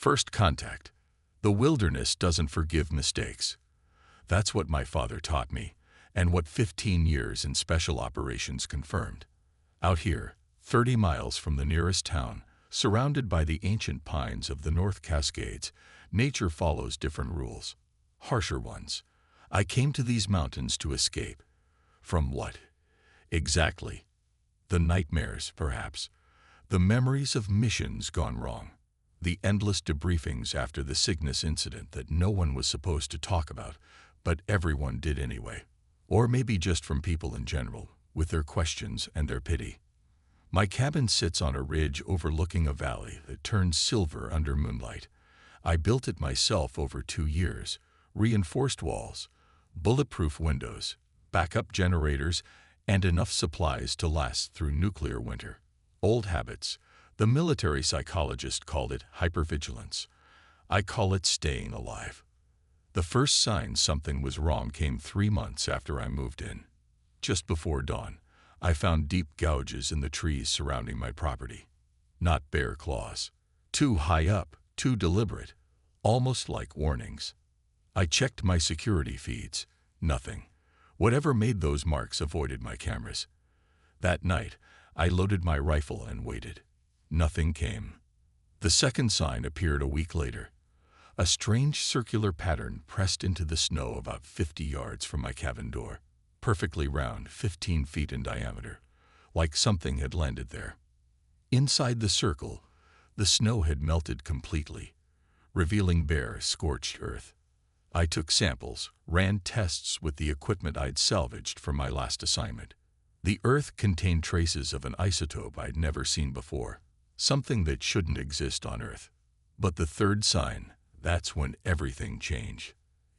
First contact. The wilderness doesn't forgive mistakes. That's what my father taught me, and what 15 years in special operations confirmed. Out here, 30 miles from the nearest town, surrounded by the ancient pines of the North Cascades, nature follows different rules. Harsher ones. I came to these mountains to escape. From what? Exactly. The nightmares, perhaps. The memories of missions gone wrong. The endless debriefings after the Cygnus incident that no one was supposed to talk about, but everyone did anyway. Or maybe just from people in general, with their questions and their pity. My cabin sits on a ridge overlooking a valley that turns silver under moonlight. I built it myself over 2 years. Reinforced walls, bulletproof windows, backup generators, and enough supplies to last through nuclear winter. Old habits. The military psychologist called it hypervigilance. I call it staying alive. The first sign something was wrong came 3 months after I moved in. Just before dawn, I found deep gouges in the trees surrounding my property. Not bear claws. Too high up, too deliberate, almost like warnings. I checked my security feeds. Nothing. Whatever made those marks avoided my cameras. That night, I loaded my rifle and waited. Nothing came. The second sign appeared a week later. A strange circular pattern pressed into the snow about 50 yards from my cabin door. Perfectly round, 15 feet in diameter, like something had landed there. Inside the circle, the snow had melted completely, revealing bare, scorched earth. I took samples, ran tests with the equipment I'd salvaged from my last assignment. The earth contained traces of an isotope I'd never seen before, something that shouldn't exist on Earth. But the third sign, that's when everything changed.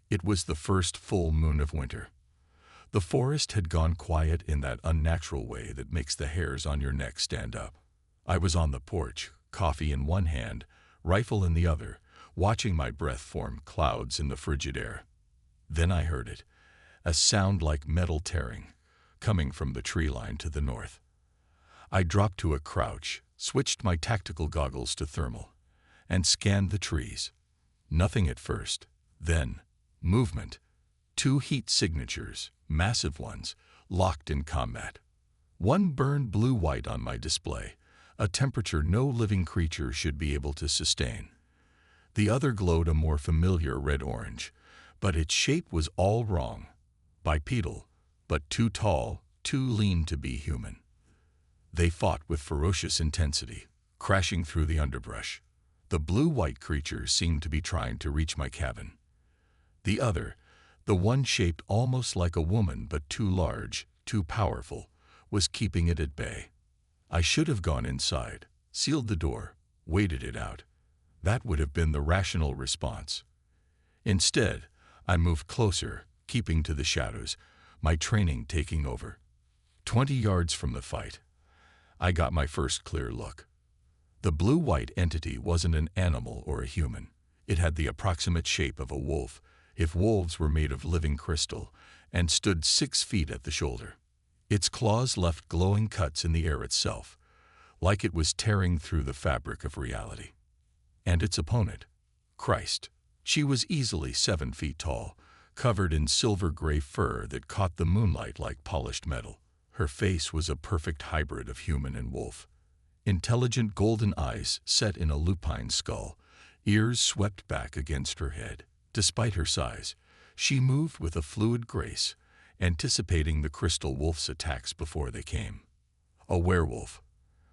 It was the first full moon of winter. The forest had gone quiet in that unnatural way that makes the hairs on your neck stand up. I was on the porch, coffee in one hand, rifle in the other, watching my breath form clouds in the frigid air. Then I heard it, a sound like metal tearing, coming from the tree line to the north. I dropped to a crouch, switched my tactical goggles to thermal, and scanned the trees. Nothing at first, then movement. 2 heat signatures, massive ones, locked in combat. One burned blue-white on my display, a temperature no living creature should be able to sustain. The other glowed a more familiar red-orange, but its shape was all wrong. Bipedal, but too tall, too lean to be human. They fought with ferocious intensity, crashing through the underbrush. The blue-white creature seemed to be trying to reach my cabin. The other, the one shaped almost like a woman but too large, too powerful, was keeping it at bay. I should have gone inside, sealed the door, waited it out. That would have been the rational response. Instead, I moved closer, keeping to the shadows, my training taking over. 20 yards from the fight, I got my first clear look. The blue-white entity wasn't an animal or a human. It had the approximate shape of a wolf, if wolves were made of living crystal, and stood 6 feet at the shoulder. Its claws left glowing cuts in the air itself, like it was tearing through the fabric of reality. And its opponent, Christ. She was easily 7 feet tall, covered in silver-gray fur that caught the moonlight like polished metal. Her face was a perfect hybrid of human and wolf. Intelligent golden eyes set in a lupine skull, ears swept back against her head. Despite her size, she moved with a fluid grace, anticipating the crystal wolf's attacks before they came. A werewolf.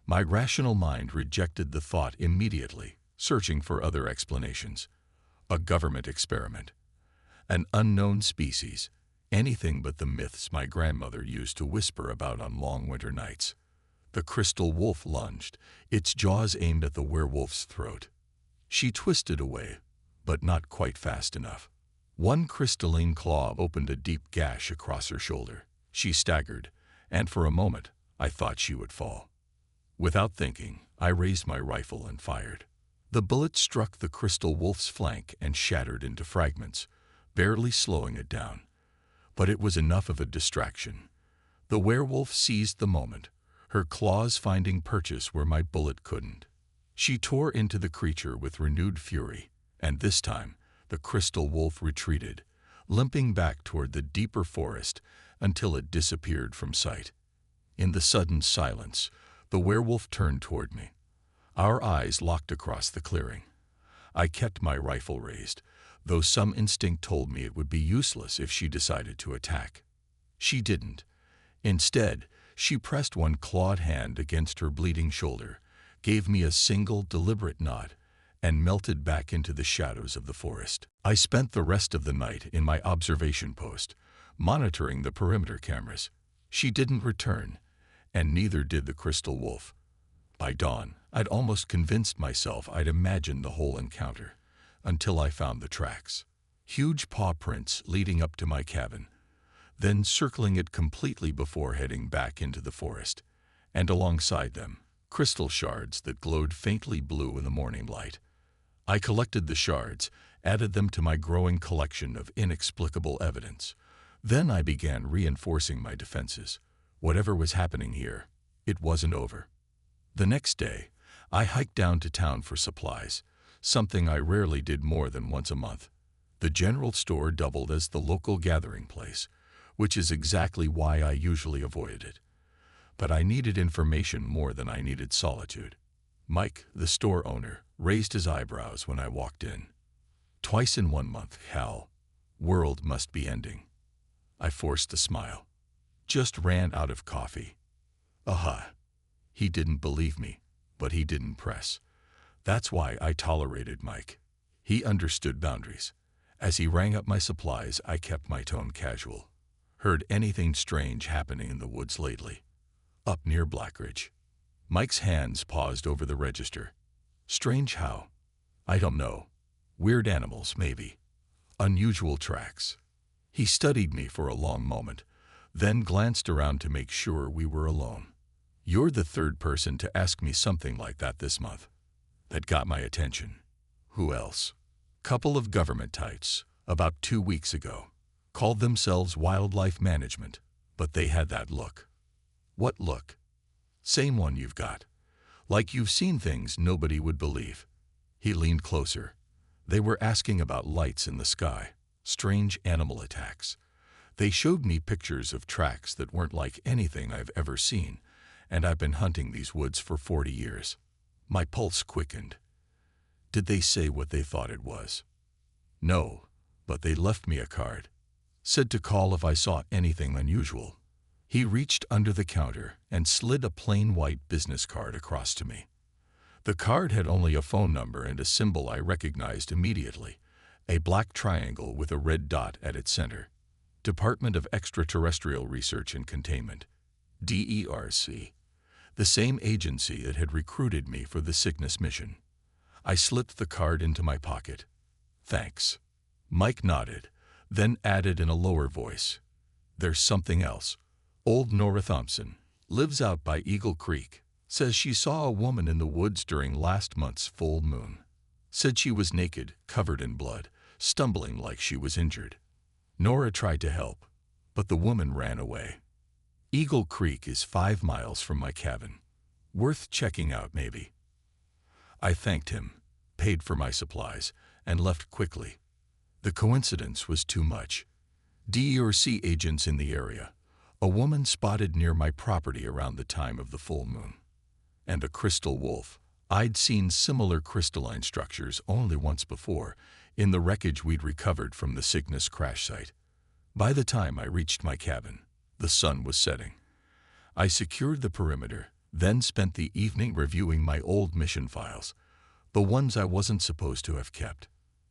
My rational mind rejected the thought immediately, searching for other explanations. A government experiment. An unknown species. Anything but the myths my grandmother used to whisper about on long winter nights. The crystal wolf lunged, its jaws aimed at the werewolf's throat. She twisted away, but not quite fast enough. One crystalline claw opened a deep gash across her shoulder. She staggered, and for a moment, I thought she would fall. Without thinking, I raised my rifle and fired. The bullet struck the crystal wolf's flank and shattered into fragments, barely slowing it down. But it was enough of a distraction. The werewolf seized the moment, her claws finding purchase where my bullet couldn't. She tore into the creature with renewed fury, and this time the crystal wolf retreated, limping back toward the deeper forest until it disappeared from sight. In the sudden silence, the werewolf turned toward me. Our eyes locked across the clearing. I kept my rifle raised, though some instinct told me it would be useless if she decided to attack. She didn't. Instead, she pressed one clawed hand against her bleeding shoulder, gave me a single deliberate nod, and melted back into the shadows of the forest. I spent the rest of the night in my observation post, monitoring the perimeter cameras. She didn't return, and neither did the crystal wolf. By dawn, I'd almost convinced myself I'd imagined the whole encounter, until I found the tracks. Huge paw prints leading up to my cabin, then circling it completely before heading back into the forest, and alongside them, crystal shards that glowed faintly blue in the morning light. I collected the shards, added them to my growing collection of inexplicable evidence. Then I began reinforcing my defenses. Whatever was happening here, it wasn't over. The next day, I hiked down to town for supplies, something I rarely did more than once a month. The general store doubled as the local gathering place, which is exactly why I usually avoided it. But I needed information more than I needed solitude. Mike, the store owner, raised his eyebrows when I walked in. Twice in 1 month, Hal. World must be ending. I forced a smile. Just ran out of coffee. Aha. He didn't believe me, but he didn't press. That's why I tolerated Mike. He understood boundaries. As he rang up my supplies, I kept my tone casual. Heard anything strange happening in the woods lately? Up near Blackridge. Mike's hands paused over the register. Strange how? I don't know. Weird animals, maybe. Unusual tracks. He studied me for a long moment, then glanced around to make sure we were alone. You're the third person to ask me something like that this month. That got my attention. Who else? Couple of government types, about 2 weeks ago. Called themselves Wildlife Management, but they had that look. What look? Same one you've got. Like you've seen things nobody would believe. He leaned closer. They were asking about lights in the sky, strange animal attacks. They showed me pictures of tracks that weren't like anything I've ever seen, and I've been hunting these woods for 40 years. My pulse quickened. Did they say what they thought it was? No, but they left me a card. Said to call if I saw anything unusual. He reached under the counter and slid a plain white business card across to me. The card had only a phone number and a symbol I recognized immediately, a black triangle with a red dot at its center. Department of Extraterrestrial Research and Containment, DERC, the same agency that had recruited me for the Cygnus mission. I slipped the card into my pocket. Thanks. Mike nodded, then added in a lower voice. There's something else. Old Nora Thompson lives out by Eagle Creek. Says she saw a woman in the woods during last month's full moon. Said she was naked, covered in blood, stumbling like she was injured. Nora tried to help, but the woman ran away. Eagle Creek is 5 miles from my cabin. Worth checking out, maybe. I thanked him, paid for my supplies, and left quickly. The coincidence was too much. DERC agents in the area. A woman spotted near my property around the time of the full moon. And a crystal wolf. I'd seen similar crystalline structures only once before, in the wreckage we'd recovered from the Cygnus crash site. By the time I reached my cabin, the sun was setting. I secured the perimeter, then spent the evening reviewing my old mission files, the ones I wasn't supposed to have kept.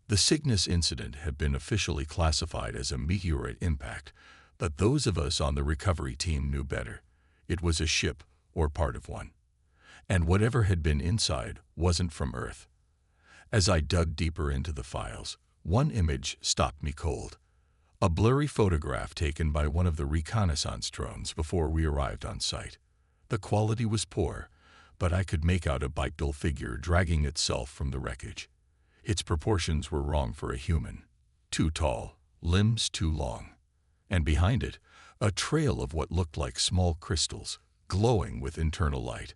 The Cygnus incident had been officially classified as a meteorite impact, but those of us on the recovery team knew better. It was a ship, or part of one. And whatever had been inside wasn't from Earth. As I dug deeper into the files, one image stopped me cold. A blurry photograph taken by one of the reconnaissance drones before we arrived on site. The quality was poor, but I could make out a bipedal figure dragging itself from the wreckage. Its proportions were wrong for a human. Too tall, limbs too long. And behind it, a trail of what looked like small crystals, glowing with internal light.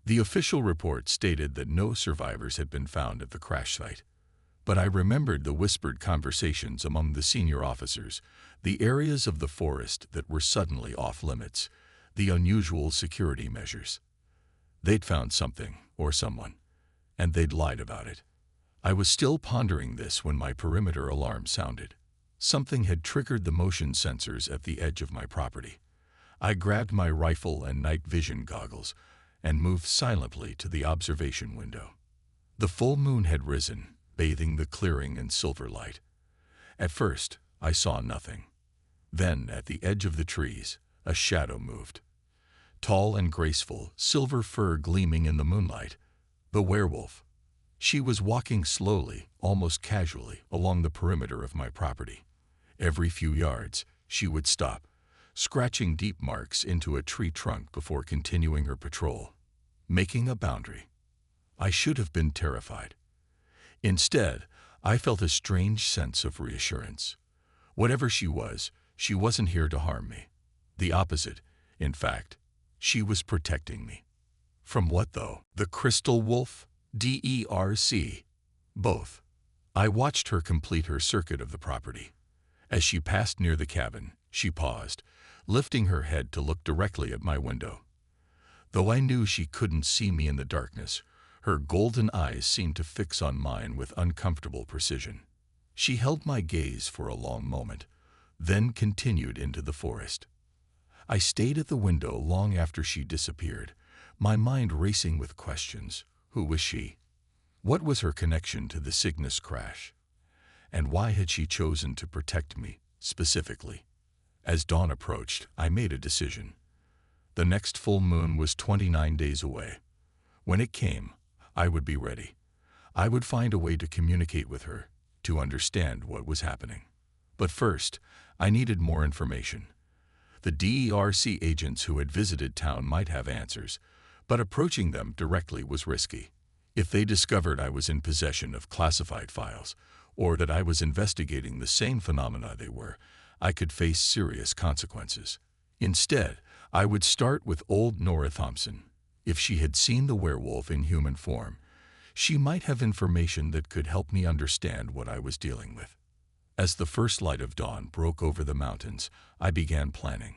The official report stated that no survivors had been found at the crash site. But I remembered the whispered conversations among the senior officers, the areas of the forest that were suddenly off-limits, the unusual security measures. They'd found something, or someone, and they'd lied about it. I was still pondering this when my perimeter alarm sounded. Something had triggered the motion sensors at the edge of my property. I grabbed my rifle and night vision goggles and moved silently to the observation window. The full moon had risen, bathing the clearing in silver light. At first, I saw nothing. Then, at the edge of the trees, a shadow moved. Tall and graceful, silver fur gleaming in the moonlight. The werewolf. She was walking slowly, almost casually, along the perimeter of my property. Every few yards, she would stop, scratching deep marks into a tree trunk before continuing her patrol, making a boundary. I should have been terrified. Instead, I felt a strange sense of reassurance. Whatever she wasn't here to harm me. The opposite, in fact, she was protecting me. From what, though? The crystal wolf? DERC. Both. I watched her complete her circuit of the property. As she passed near the cabin, she paused, lifting her head to look directly at my window. Though I knew she couldn't see me in the darkness, her golden eyes seemed to fix on mine with uncomfortable precision. She held my gaze for a long moment, then continued into the forest. I stayed at the window long after she disappeared, my mind racing with questions. Who was she? What was her connection to the Cygnus crash? And why had she chosen to protect me, specifically? As dawn approached, I made a decision. The next full moon was 29 days away. When it came, I would be ready. I would find a way to communicate with her, to understand what was happening. But first, I needed more information. The DERC agents who had visited town might have answers, but approaching them directly was risky. If they discovered I was in possession of classified files, or that I was investigating the same phenomena they were, I could face serious consequences. Instead, I would start with old Nora Thompson. If she had seen the werewolf in human form, she might have information that could help me understand what I was dealing with. As the first light of dawn broke over the mountains, I began planning.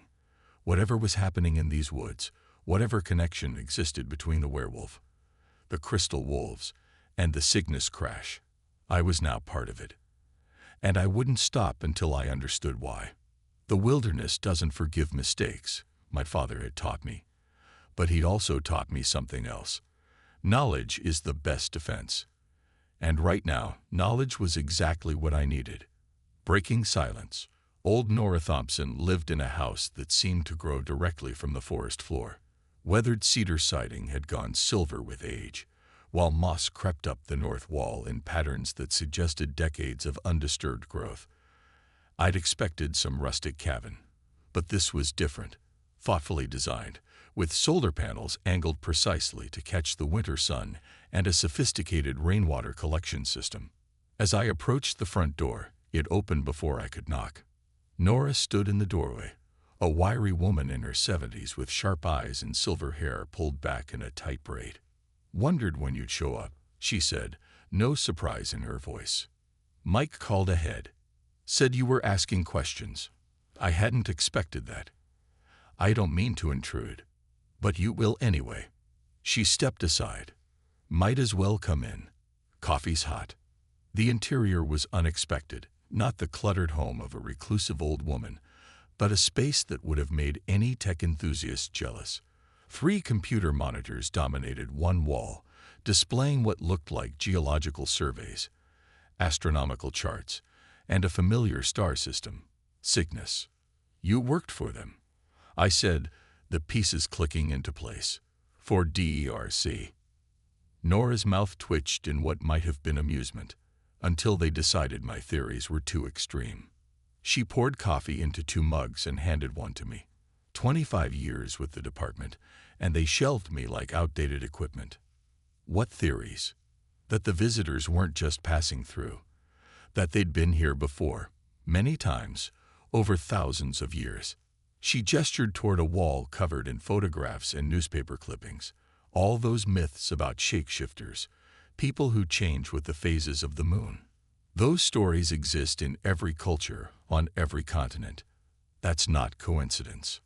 Whatever was happening in these woods, whatever connection existed between the werewolf, the crystal wolves, and the Cygnus crash, I was now part of it. And I wouldn't stop until I understood why. The wilderness doesn't forgive mistakes, my father had taught me. But he'd also taught me something else. Knowledge is the best defense. And right now, knowledge was exactly what I needed. Breaking silence, old Nora Thompson lived in a house that seemed to grow directly from the forest floor. Weathered cedar siding had gone silver with age, while moss crept up the north wall in patterns that suggested decades of undisturbed growth. I'd expected some rustic cabin, but this was different, thoughtfully designed, with solar panels angled precisely to catch the winter sun and a sophisticated rainwater collection system. As I approached the front door, it opened before I could knock. Nora stood in the doorway, a wiry woman in her 70s with sharp eyes and silver hair pulled back in a tight braid. "Wondered when you'd show up," she said, no surprise in her voice. "Mike called ahead. Said you were asking questions. I hadn't expected that. I don't mean to intrude, but you will anyway." She stepped aside. "Might as well come in. Coffee's hot." The interior was unexpected, not the cluttered home of a reclusive old woman, but a space that would have made any tech enthusiast jealous. 3 computer monitors dominated one wall, displaying what looked like geological surveys, astronomical charts, and a familiar star system, Cygnus. "You worked for them," I said, the pieces clicking into place. "For DERC." Nora's mouth twitched in what might have been amusement, until they decided my theories were too extreme. She poured coffee into 2 mugs and handed one to me. 25 years with the department, and they shelved me like outdated equipment. What theories? That the visitors weren't just passing through. That they'd been here before, many times, over thousands of years. She gestured toward a wall covered in photographs and newspaper clippings, All those myths about shapeshifters, people who change with the phases of the moon. Those stories exist in every culture, on every continent. That's not coincidence.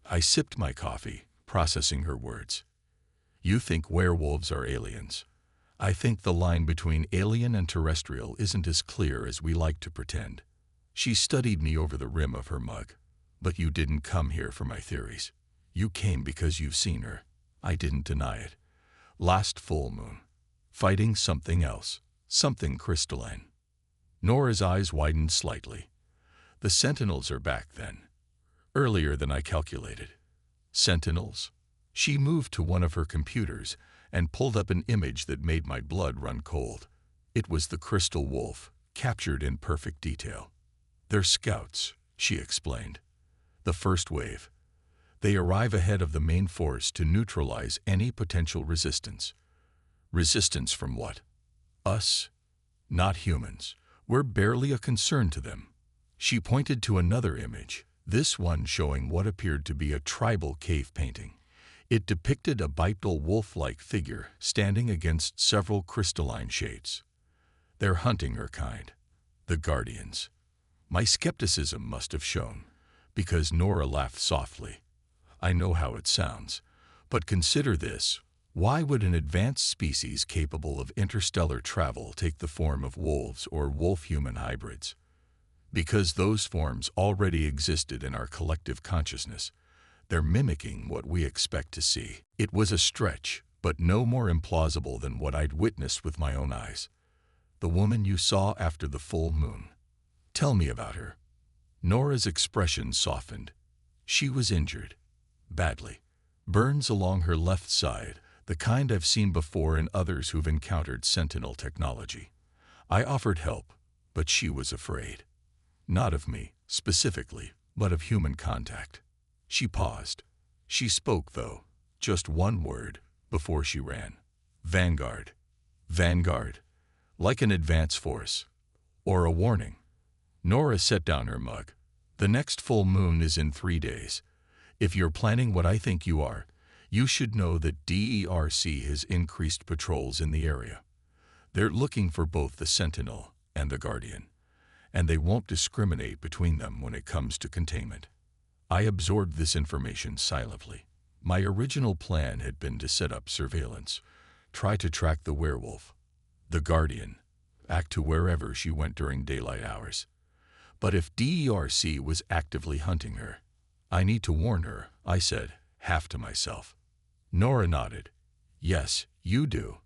I sipped my coffee, processing her words. You think werewolves are aliens. I think the line between alien and terrestrial isn't as clear as we like to pretend. She studied me over the rim of her mug. But you didn't come here for my theories. You came because you've seen her. I didn't deny it. Last full moon. Fighting something else. Something crystalline. Nora's eyes widened slightly. The Sentinels are back then. Earlier than I calculated. Sentinels? She moved to one of her computers and pulled up an image that made my blood run cold. It was the crystal wolf, captured in perfect detail. They're scouts, she explained. The first wave. They arrive ahead of the main force to neutralize any potential resistance. Resistance from what? Us? Not humans. We're barely a concern to them. She pointed to another image, this one showing what appeared to be a tribal cave painting. It depicted a bipedal wolf-like figure standing against several crystalline shades. They're hunting her kind. The Guardians. My skepticism must have shown, because Nora laughed softly. I know how it sounds, but consider this. Why would an advanced species capable of interstellar travel take the form of wolves or wolf-human hybrids? Because those forms already existed in our collective consciousness. They're mimicking what we expect to see. It was a stretch, but no more implausible than what I'd witnessed with my own eyes. The woman you saw after the full moon. Tell me about her. Nora's expression softened. She was injured. Badly. Burns along her left side, the kind I've seen before in others who've encountered Sentinel technology. I offered help, but she was afraid. Not of me, specifically, but of human contact. She paused. She spoke, though, just one word, before she ran. Vanguard. Vanguard. Like an advance force. Or a warning. Nora set down her mug. The next full moon is in 3 days. If you're planning what I think you are, you should know that DERC has increased patrols in the area. They're looking for both the Sentinel and the Guardian, and they won't discriminate between them when it comes to containment. I absorbed this information silently. My original plan had been to set up surveillance, try to track the werewolf, the Guardian, back to wherever she went during daylight hours. But if DERC was actively hunting her, I need to warn her, I said, half to myself. Nora nodded. Yes, you do.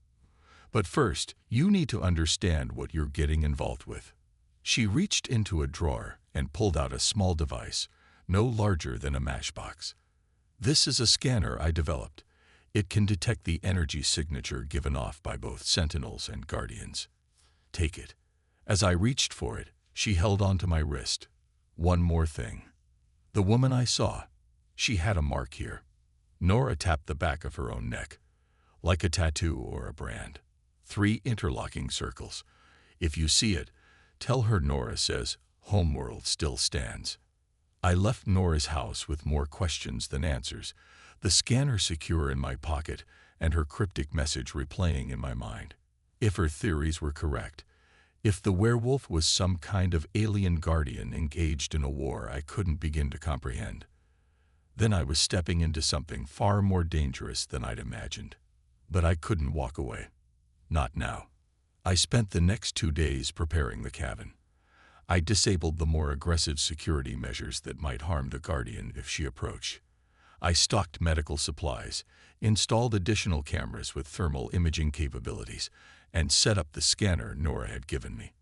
But first, you need to understand what you're getting involved with. She reached into a drawer and pulled out a small device, no larger than a matchbox. This is a scanner I developed. It can detect the energy signature given off by both Sentinels and Guardians. Take it. As I reached for it, she held onto my wrist. One more thing. The woman I saw, she had a mark here. Nora tapped the back of her own neck, like a tattoo or a brand. 3 interlocking circles. If you see it, tell her Nora says, Homeworld still stands. I left Nora's house with more questions than answers, the scanner secure in my pocket and her cryptic message replaying in my mind. If her theories were correct, if the werewolf was some kind of alien guardian engaged in a war I couldn't begin to comprehend, then I was stepping into something far more dangerous than I'd imagined. But I couldn't walk away. Not now. I spent the next 2 days preparing the cabin. I disabled the more aggressive security measures that might harm the Guardian if she approached. I stocked medical supplies, installed additional cameras with thermal imaging capabilities, and set up the scanner Nora had given me.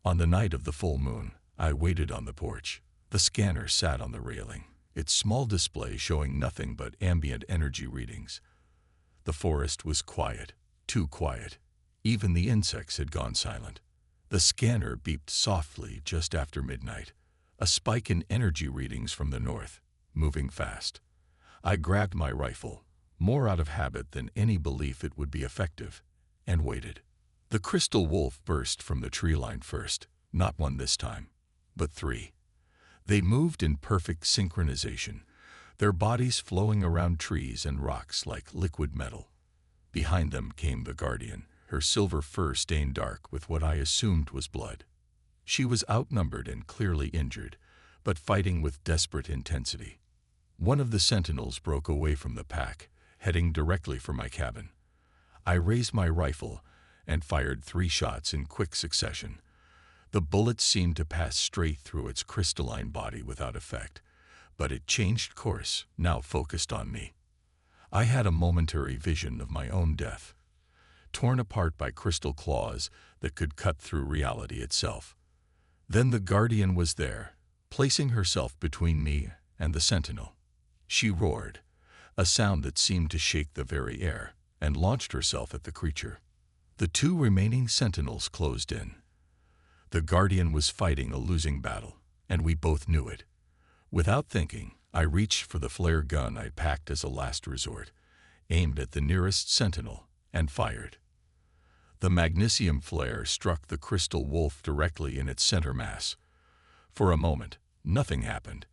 On the night of the full moon, I waited on the porch. The scanner sat on the railing, its small display showing nothing but ambient energy readings. The forest was quiet, too quiet. Even the insects had gone silent. The scanner beeped softly just after midnight, a spike in energy readings from the north, moving fast. I grabbed my rifle, more out of habit than any belief it would be effective, and waited. The crystal wolf burst from the tree line first, not one this time, but 3. They moved in perfect synchronization, their bodies flowing around trees and rocks like liquid metal. Behind them came the Guardian, her silver fur stained dark with what I assumed was blood. She was outnumbered and clearly injured, but fighting with desperate intensity. One of the sentinels broke away from the pack, heading directly for my cabin. I raised my rifle and fired 3 shots in quick succession. The bullets seemed to pass straight through its crystalline body without effect, but it changed course, now focused on me. I had a momentary vision of my own death, torn apart by crystal claws that could cut through reality itself. Then the Guardian was there, placing herself between me and the sentinel. She roared, a sound that seemed to shake the very air, and launched herself at the creature. The 2 remaining sentinels closed in. The Guardian was fighting a losing battle, and we both knew it. Without thinking, I reached for the flare gun I'd packed as a last resort, aimed at the nearest sentinel, and fired. The magnesium flare struck the crystal wolf directly in its center mass. For a moment, nothing happened.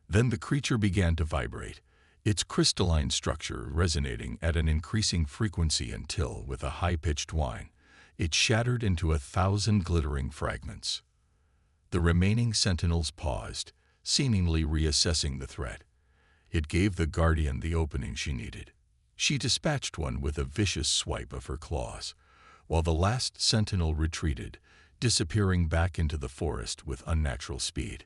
Then the creature began to vibrate, its crystalline structure resonating at an increasing frequency until, with a high-pitched whine, it shattered into 1,000 glittering fragments. The remaining sentinels paused, seemingly reassessing the threat. It gave the Guardian the opening she needed. She dispatched one with a vicious swipe of her claws, while the last sentinel retreated, disappearing back into the forest with unnatural speed.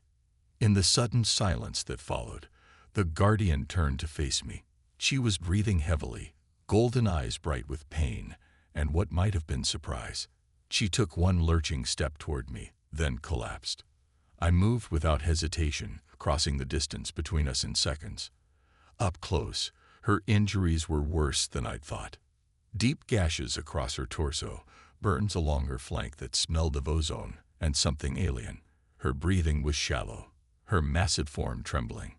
In the sudden silence that followed, the Guardian turned to face me. She was breathing heavily, golden eyes bright with pain and what might have been surprise. She took one lurching step toward me, then collapsed. I moved without hesitation, crossing the distance between us in seconds. Up close, her injuries were worse than I'd thought. Deep gashes across her torso, burns along her flank that smelled of ozone and something alien. Her breathing was shallow, her massive form trembling.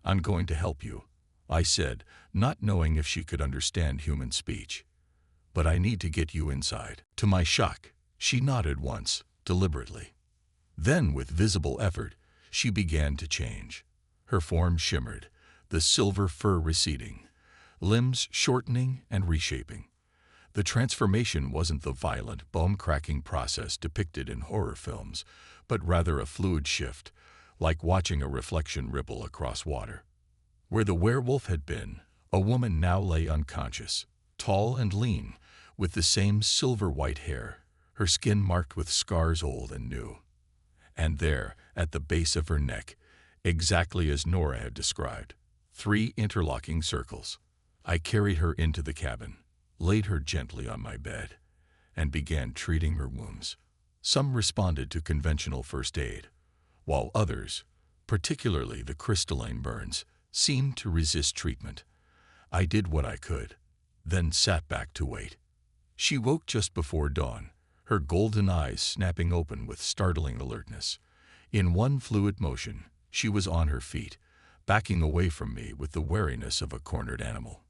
"I'm going to help you," I said, not knowing if she could understand human speech. "But I need to get you inside." To my shock, she nodded once, deliberately. Then, with visible effort, she began to change. Her form shimmered, the silver fur receding, limbs shortening and reshaping. The transformation wasn't the violent, bone-cracking process depicted in horror films, but rather a fluid shift, like watching a reflection ripple across water. Where the werewolf had been, a woman now lay unconscious, tall and lean, with the same silver-white hair, her skin marked with scars old and new. And there, at the base of her neck, exactly as Nora had described, 3 interlocking circles. I carried her into the cabin, laid her gently on my bed, and began treating her wounds. Some responded to conventional first aid, while others, particularly the crystalline burns, seemed to resist treatment. I did what I could, then sat back to wait. She woke just before dawn, her golden eyes snapping open with startling alertness. In one fluid motion, she was on her feet, backing away from me with the wariness of a cornered animal.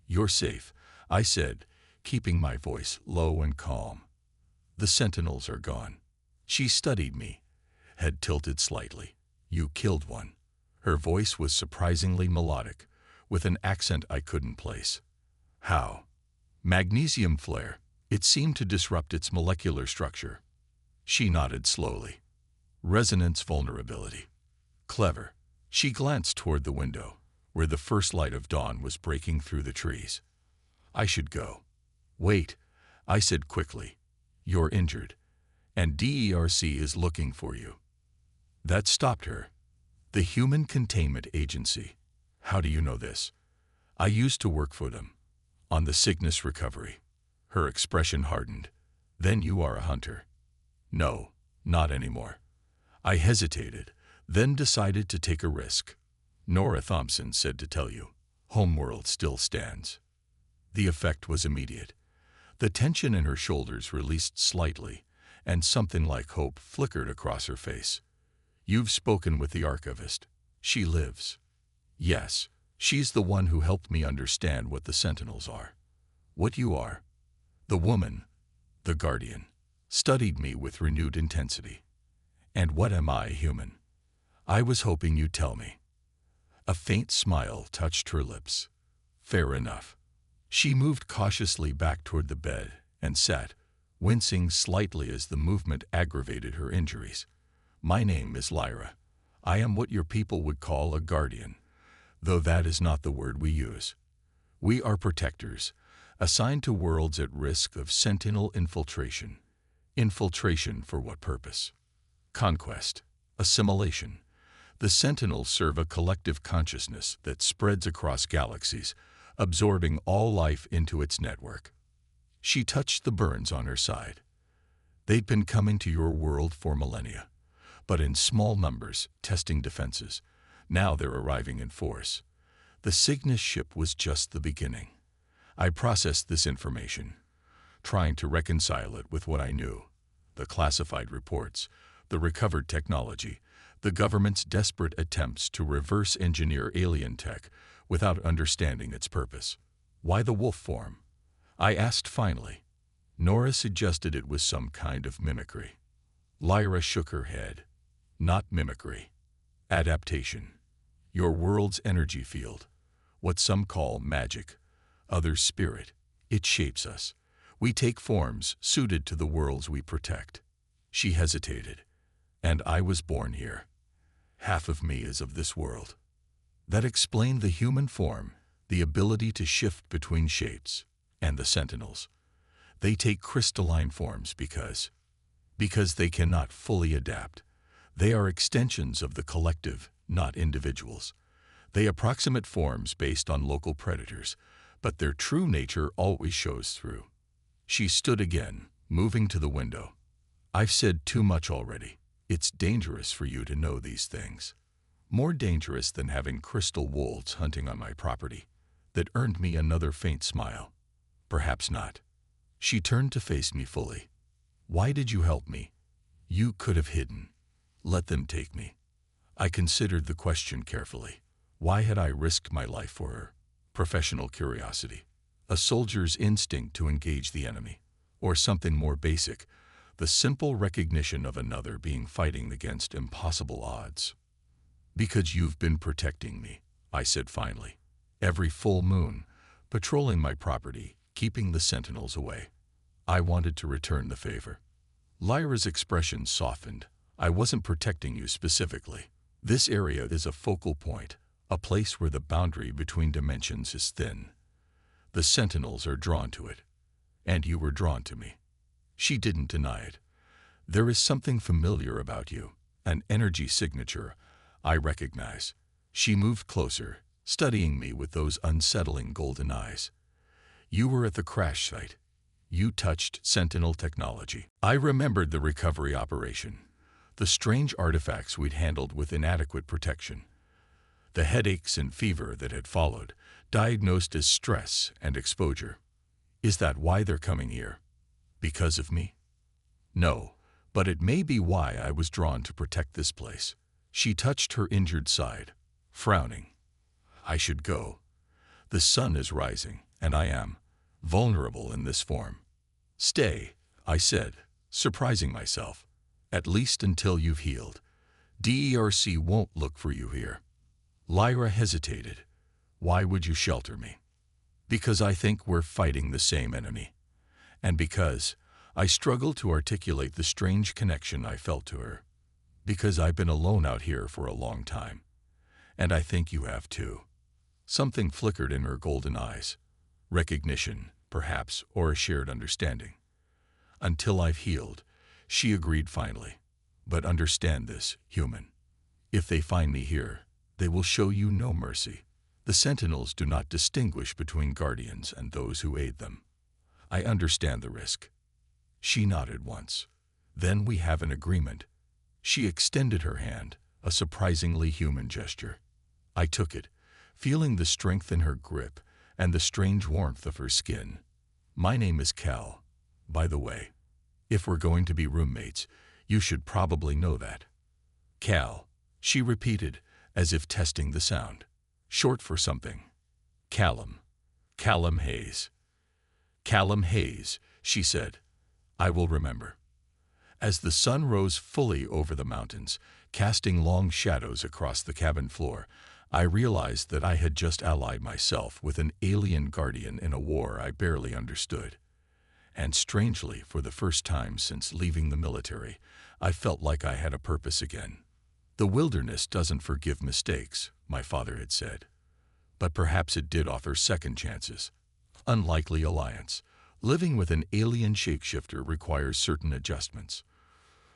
"You're safe," I said, keeping my voice low and calm. "The sentinels are gone." She studied me, head tilted slightly. "You killed one." Her voice was surprisingly melodic, with an accent I couldn't place. "How?" "Magnesium flare. It seemed to disrupt its molecular structure." She nodded slowly. "Resonance vulnerability. Clever." She glanced toward the window, where the first light of dawn was breaking through the trees. "I should go." "Wait," I said quickly. "You're injured, and DERC is looking for you." That stopped her. "The Human Containment Agency. How do you know this?" "I used to work for them, on the Cygnus recovery." Her expression hardened. "Then you are a hunter." "No, not anymore." I hesitated, then decided to take a risk. "Nora Thompson said to tell you, Homeworld still stands." The effect was immediate. The tension in her shoulders released slightly, and something like hope flickered across her face. "You've spoken with the archivist. She lives." "Yes, she's the one who helped me understand what the Sentinels are. What you are." The woman, the Guardian, studied me with renewed intensity. "And what am I, human?" "I was hoping you'd tell me." A faint smile touched her lips. "Fair enough. She moved cautiously back toward the bed and sat, wincing slightly as the movement aggravated her injuries. My name is Lyra. I am what your people would call a guardian, though that is not the word we use. We are protectors, assigned to worlds at risk of sentinel infiltration. Infiltration for what purpose? Conquest. Assimilation. The Sentinels serve a collective consciousness that spreads across galaxies, absorbing all life into its network. She touched the burns on her side. They'd been coming to your world for millennia, but in small numbers, testing defenses. Now they're arriving in force. The Cygnus ship was just the beginning. I processed this information, trying to reconcile it with what I knew. The classified reports, the recovered technology, the government's desperate attempts to reverse engineer alien tech without understanding its purpose. Why the wolf form? I asked finally. Nora suggested it was some kind of mimicry. Lyra shook her head. Not mimicry. Adaptation. Your world's energy field. What some call magic, others spirit. It shapes us. We take forms suited to the worlds we protect. She hesitated. And I was born here. Half of me is of this world. That explained the human form, the ability to shift between shapes, and the Sentinels. They take crystalline forms because they cannot fully adapt. They are extensions of the collective, not individuals. They approximate forms based on local predators, but their true nature always shows through. She stood again, moving to the window. I've said too much already. It's dangerous for you to know these things. More dangerous than having crystal wolves hunting on my property. That earned me another faint smile. Perhaps not. She turned to face me fully. Why did you help me? You could have hidden. Let them take me. I considered the question carefully. Why had I risked my life for her? Professional curiosity. A soldier's instinct to engage the enemy. Or something more basic, the simple recognition of another being fighting against impossible odds. Because you've been protecting me, I said finally. Every full moon, patrolling my property, keeping the Sentinels away. I wanted to return the favor. Lyra's expression softened. I wasn't protecting you specifically. This area is a focal point, a place where the boundary between dimensions is thin. The Sentinels are drawn to it. And you were drawn to me. She didn't deny it. There is something familiar about you, an energy signature I recognize. She moved closer, studying me with those unsettling golden eyes. You were at the crash site. You touched Sentinel technology. I remembered the recovery operation, the strange artifacts we'd handled with inadequate protection, the headaches and fever that had followed, diagnosed as stress and exposure. Is that why they're coming here? Because of me? No, but it may be why I was drawn to protect this place. She touched her injured side, frowning. I should go. The sun is rising, and I am vulnerable in this form. Stay, I said, surprising myself. At least until you've healed. DERC won't look for you here. Lyra hesitated. Why would you shelter me? Because I think we're fighting the same enemy. And because I struggle to articulate the strange connection I felt to her. Because I've been alone out here for a long time. And I think you have too. Something flickered in her golden eyes. Recognition, perhaps, or a shared understanding. Until I've healed, she agreed finally. But understand this, human. If they find me here, they will show you no mercy. The Sentinels do not distinguish between guardians and those who aid them. I understand the risk. She nodded once. Then we have an agreement. She extended her hand, a surprisingly human gesture. I took it, feeling the strength in her grip and the strange warmth of her skin. My name is Cal, by the way. If we're going to be roommates, you should probably know that. Cal, she repeated, as if testing the sound. Short for something. Callum. Callum Hayes. Callum Hayes, she said. I will remember. As the sun rose fully over the mountains, casting long shadows across the cabin floor, I realized that I had just allied myself with an alien guardian in a war I barely understood. And strangely, for the first time since leaving the military, I felt like I had a purpose again. The wilderness doesn't forgive mistakes, my father had said. But perhaps it did offer second chances. Unlikely alliance. Living with an alien shapeshifter requires certain adjustments.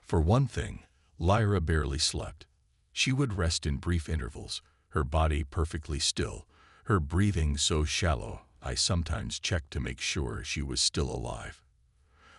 For one thing, Lyra barely slept. She would rest in brief intervals, her body perfectly still, her breathing so shallow I sometimes checked to make sure she was still alive.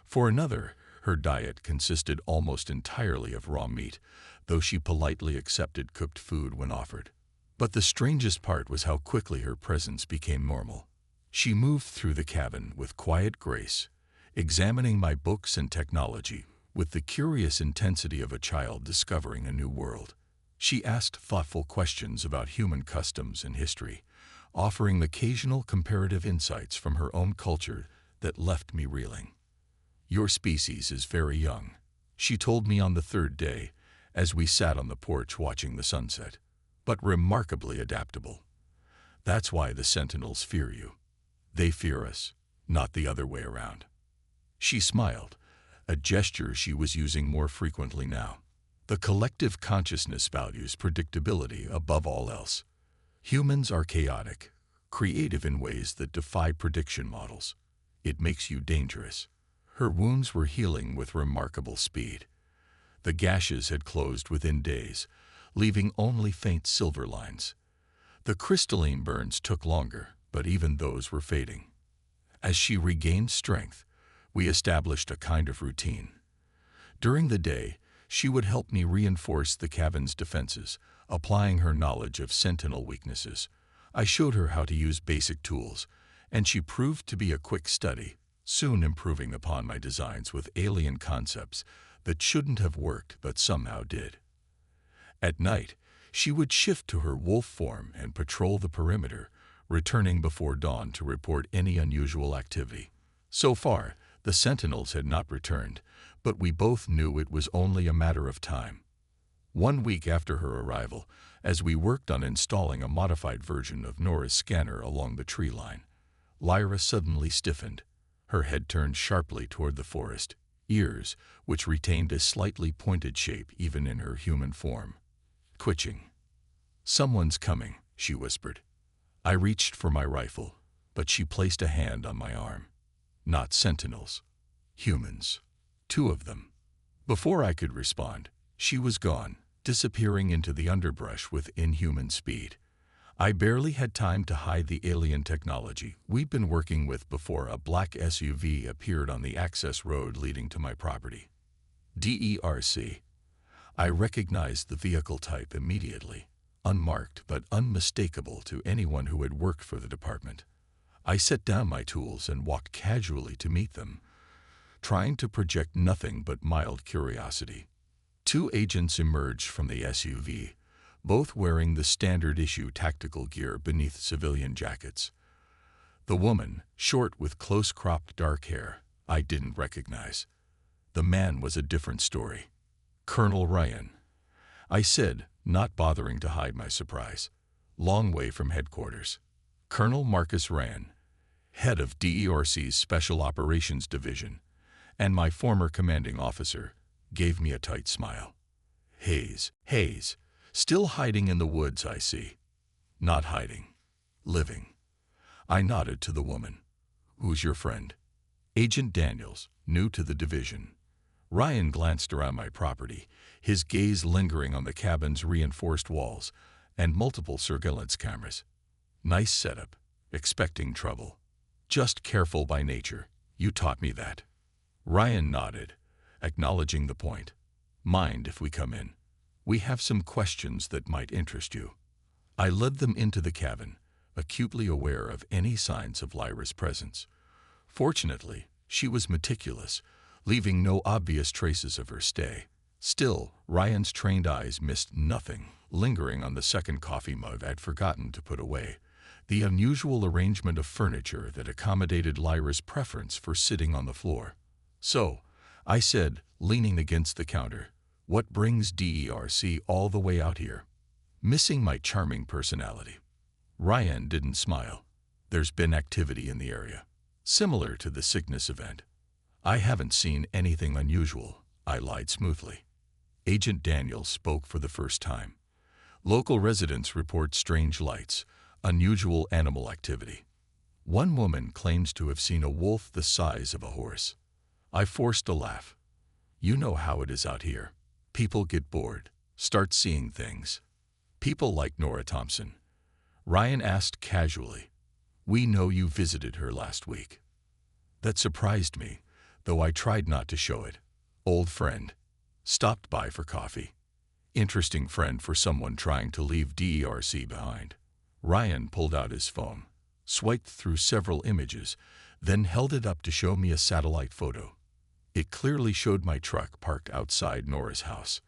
For another, her diet consisted almost entirely of raw meat, though she politely accepted cooked food when offered. But the strangest part was how quickly her presence became normal. She moved through the cabin with quiet grace, examining my books and technology with the curious intensity of a child discovering a new world. She asked thoughtful questions about human customs and history, offering occasional comparative insights from her own culture that left me reeling. "Your species is very young," she told me on the third day, as we sat on the porch watching the sunset, "but remarkably adaptable. That's why the Sentinels fear you. They fear us, not the other way around." She smiled, a gesture she was using more frequently now. The collective consciousness values predictability above all else. Humans are chaotic, creative in ways that defy prediction models. It makes you dangerous. Her wounds were healing with remarkable speed. The gashes had closed within days, leaving only faint silver lines. The crystalline burns took longer, but even those were fading. As she regained strength, we established a kind of routine. During the day, she would help me reinforce the cabin's defenses, applying her knowledge of Sentinel weaknesses. I showed her how to use basic tools, and she proved to be a quick study, soon improving upon my designs with alien concepts that shouldn't have worked but somehow did. At night, she would shift to her wolf form and patrol the perimeter, returning before dawn to report any unusual activity. So far, the Sentinels had not returned, but we both knew it was only a matter of time. 1 week after her arrival, as we worked on installing a modified version of Nora's scanner along the tree line, Lyra suddenly stiffened. Her head turned sharply toward the forest, ears, which retained a slightly pointed shape even in her human form, twitching. "Someone's coming," she whispered. I reached for my rifle, but she placed a hand on my arm. "Not Sentinels. Humans. 2 of them." Before I could respond, she was gone, disappearing into the underbrush with inhuman speed. I barely had time to hide the alien technology we'd been working with before a black SUV appeared on the access road leading to my property. DERC. I recognized the vehicle type immediately, unmarked but unmistakable to anyone who had worked for the department. I set down my tools and walked casually to meet them, trying to project nothing but mild curiosity. 2 agents emerged from the SUV, both wearing the standard-issue tactical gear beneath civilian jackets. The woman, short with close-cropped dark hair, I didn't recognize. The man was a different story. "Colonel Ryan," I said, not bothering to hide my surprise. "Long way from headquarters." Colonel Marcus Ryan, head of DERC's Special Operations Division, and my former commanding officer, gave me a tight smile. Hayes, still hiding in the woods, I see." "Not hiding. Living." I nodded to the woman. "Who's your friend?" "Agent Daniels, new to the division." Ryan glanced around my property, his gaze lingering on the cabin's reinforced walls and multiple surveillance cameras. "Nice setup. Expecting trouble." "Just careful by nature. You taught me that." Ryan nodded, acknowledging the point. "Mind if we come in? We have some questions that might interest you." I led them into the cabin, acutely aware of any signs of Lyra's presence. Fortunately, she was meticulous, leaving no obvious traces of her stay. Still, Ryan's trained eyes missed nothing, lingering on the second coffee mug I'd forgotten to put away, the unusual arrangement of furniture that accommodated Lyra's preference for sitting on the floor. "So," I said, leaning against the counter, "what brings DERC all the way out here?" missing my charming personality. Ryan didn't smile. There's been activity in the area, similar to the sickness event. I haven't seen anything unusual, I lied smoothly. Agent Daniels spoke for the first time. Local residents report strange lights, unusual animal activity. One woman claims to have seen a wolf the size of a horse. I forced a laugh. You know how it is out here. People get bored, start seeing things. People like Nora Thompson. Ryan asked casually. We know you visited her last week. That surprised me, though I tried not to show it. Old friend. Stopped by for coffee. Interesting friend for someone trying to leave DERC behind. Ryan pulled out his phone, swiped through several images, then held it up to show me a satellite photo. It clearly showed my truck parked outside Nora's house.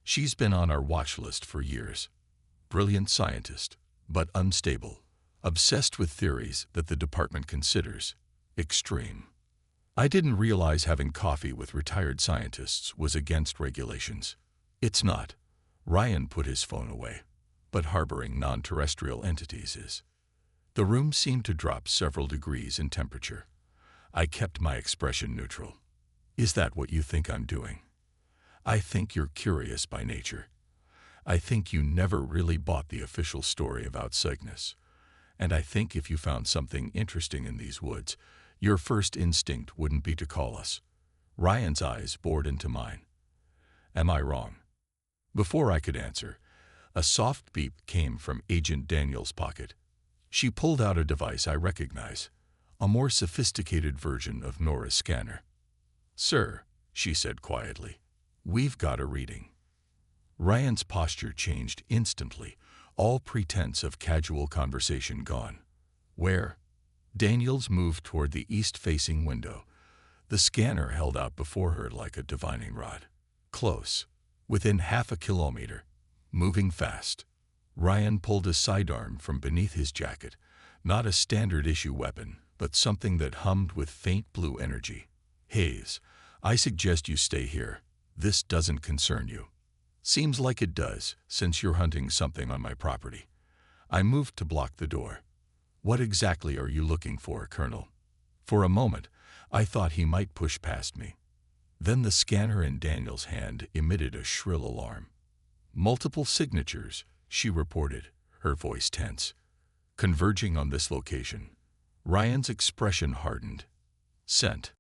She's been on our watch list for years. Brilliant scientist, but unstable. Obsessed with theories that the department considers extreme. I didn't realize having coffee with retired scientists was against regulations. It's not. Ryan put his phone away. But harboring non-terrestrial entities is. The room seemed to drop several degrees in temperature. I kept my expression neutral. Is that what you think I'm doing? I think you're curious by nature. I think you never really bought the official story about Cygnus. And I think if you found something interesting in these woods, your first instinct wouldn't be to call us. Ryan's eyes bored into mine. Am I wrong? Before I could answer, a soft beep came from Agent Daniels' pocket. She pulled out a device I recognize, a more sophisticated version of Nora's scanner. Sir, she said quietly, we've got a reading. Ryan's posture changed instantly, all pretense of casual conversation gone. Where? Daniels moved toward the east-facing window. The scanner held out before her like a divining rod. Close, within half a kilometer, moving fast. Ryan pulled a sidearm from beneath his jacket, not a standard-issue weapon, but something that hummed with faint blue energy. Hayes, I suggest you stay here. This doesn't concern you. Seems like it does, since you're hunting something on my property. I moved to block the door. What exactly are you looking for, Colonel? For a moment, I thought he might push past me. Then the scanner in Daniel's hand emitted a shrill alarm. Multiple signatures, she reported, her voice tense. Converging on this location. Ryan's expression hardened. Sent.